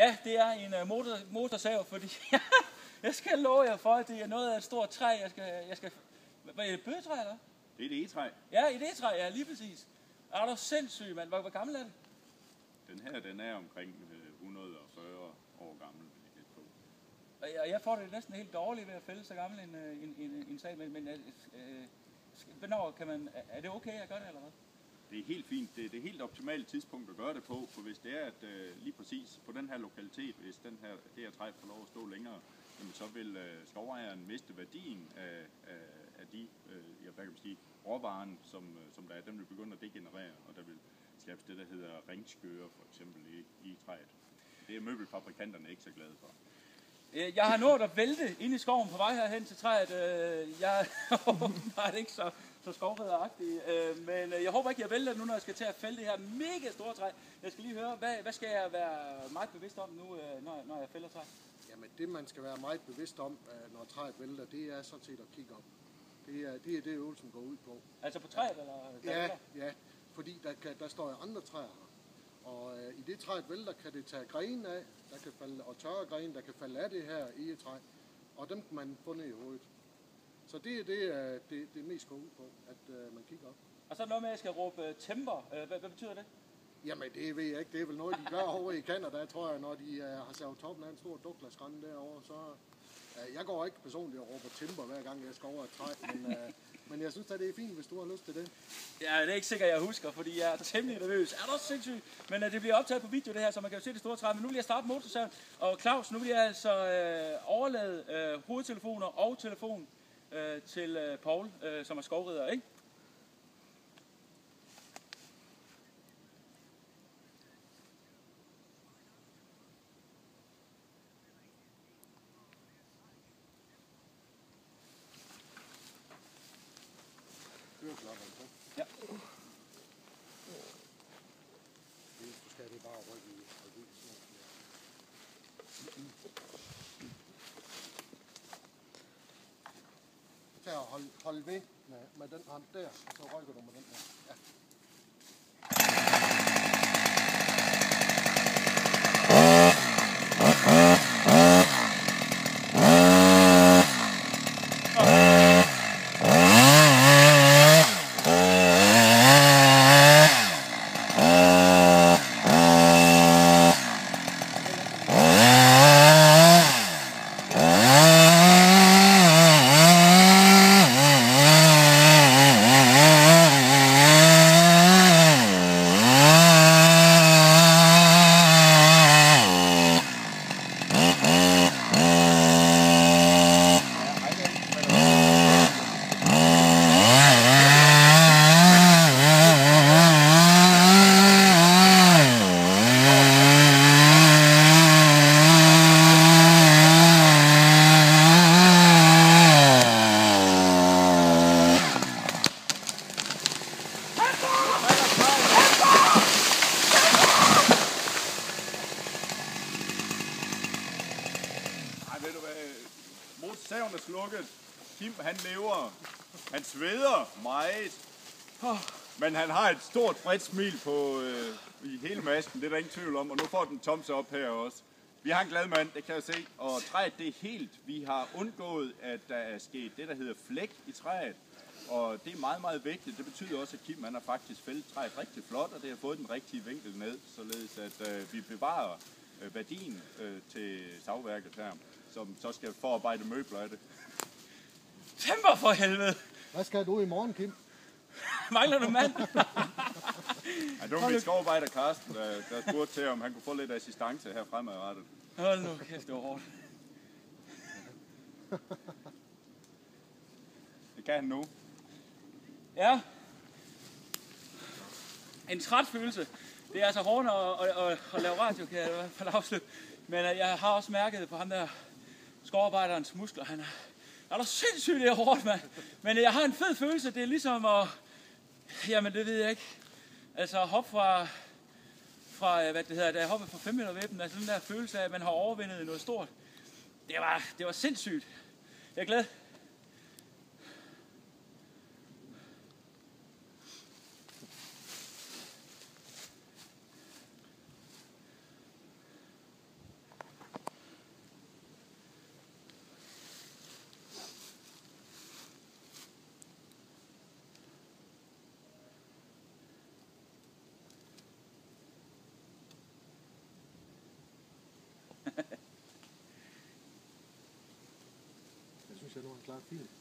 Ja, det er en motorsav, fordi jeg skal love jer for, at det er noget af et stort træ, jeg skal... Hvad er det, bøgetræ, eller? Det er et egetræ. Ja, et egetræ, ja, lige præcis. Er du sindssyg, mand? Hvor gammel er det? Den er omkring 140 år gammel. Og jeg får det næsten helt dårligt ved at fælde så gammel en sag, men hvornår kan man... Er det okay at gøre det, eller hvad? Det er helt fint. Det er det helt optimale tidspunkt at gøre det på, for hvis det er, at lige præcis på den her lokalitet, hvis det her træ får lov at stå længere, jamen så vil skovejeren miste værdien af de hvad kan man sige, råvaren, som der er, den vil begynde at degenerere, og der vil skabes det, der hedder ringskøre for eksempel i træet. Det er møbelfabrikanterne ikke så glade for. Jeg har nået at vælte ind i skoven på vej herhen til træet. Jeg er ikke så skovrideragtig, men jeg håber ikke, jeg vælter nu, når jeg skal til at fælde det her mega store træ. Jeg skal lige høre, hvad skal jeg være meget bevidst om nu, når jeg fælder træ? Jamen det, man skal være meget bevidst om, når træet vælter, det er sådan set at kigge op. Det er det, øvelsen går ud på. Altså på træet, eller? Ja, fordi der står jo andre træer her. Og i det træet vælter, kan det tage grene af, der kan falde, og tørre grene, der kan falde af det her egetræ, og dem kan man få ned i hovedet. Så det er det mest går ud på, at man kigger op. Og så noget med, at jeg skal råbe timber. Hvad betyder det? Jamen det ved jeg ikke. Det er vel noget, de gør over i Canada, tror jeg, når de har savet toppen af en stor Douglas-rande derovre. Så jeg går ikke personligt og råber timber, hver gang jeg skal over et træ, men jeg synes at det er fint, hvis du har lyst til det. Ja, det er ikke sikkert, jeg husker, fordi jeg er temmelig nervøs. Er du også sindssyg? Men det bliver optaget på video det her, så man kan jo se det store træ. Men nu vil jeg starte motorsaven. Og Claus, nu vil jeg altså overlade hovedtelefoner og telefon til Paul, som er skovrider, ikke? Ja. Du skal det bare rykke i. Tag og hold ved med den hånd der, og så rykker du med den her. Ja. Motorsaven er slukket. Kim, han lever. Han sveder meget. Men han har et stort bredt smil på i hele masken. Det er der ingen tvivl om. Og nu får den thumbs up her også. Vi har en glad mand, det kan jeg se. Og træet, det er helt. Vi har undgået, at der er sket det, der hedder flæk i træet. Og det er meget, meget vigtigt. Det betyder også, at Kim han har faktisk fældet træet rigtig flot, og det har fået den rigtige vinkel ned, således at vi bevarer værdien til savværket her, som så skal forarbejde møbler af det. Timber for helvede! Hvad skal du i morgen, Kim? Mangler du mand? Ja, det var min skovarbejder Karsten, der spurgte til, om han kunne få lidt assistance her fremadrettet. Hold nu kæft, det var hårdt. Det kan han nu. Ja. En træt følelse. Det er altså hårdt at lave radio, kan jeg i hvert fald afslutte. Men jeg har også mærket på ham der skovarbejderens muskler. Han er der sindssygt, det er hårdt, mand. Men jeg har en fed følelse. Det er ligesom at... Jamen, det ved jeg ikke. Altså, hoppe fra hvad det hedder, da jeg hoppede fra 5 meter vippen. Altså, den der følelse af, at man har overvindet noget stort. Det var sindssygt. Jeg er glad. synes jeg nu, han klarer fint.